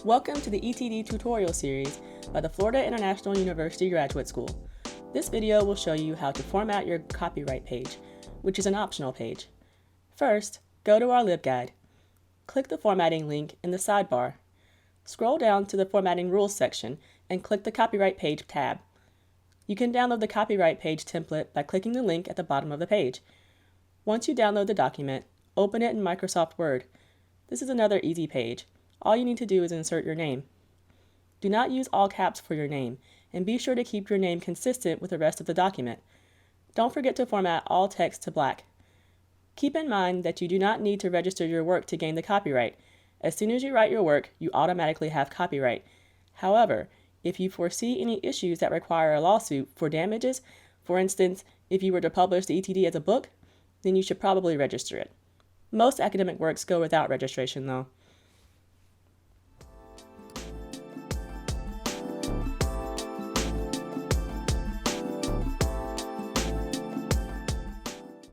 Welcome to the ETD tutorial series by the Florida International University Graduate School. This video will show you how to format your copyright page, which is an optional page. First, go to our LibGuide. Click the formatting link in the sidebar. Scroll down to the formatting rules section and click the copyright page tab. You can download the copyright page template by clicking the link at the bottom of the page. Once you download the document, open it in Microsoft Word. This is another easy page. All you need to do is insert your name. Do not use all caps for your name, and be sure to keep your name consistent with the rest of the document. Don't forget to format all text to black. Keep in mind that you do not need to register your work to gain the copyright. As soon as you write your work, you automatically have copyright. However, if you foresee any issues that require a lawsuit for damages, for instance, if you were to publish the ETD as a book, then you should probably register it. Most academic works go without registration though.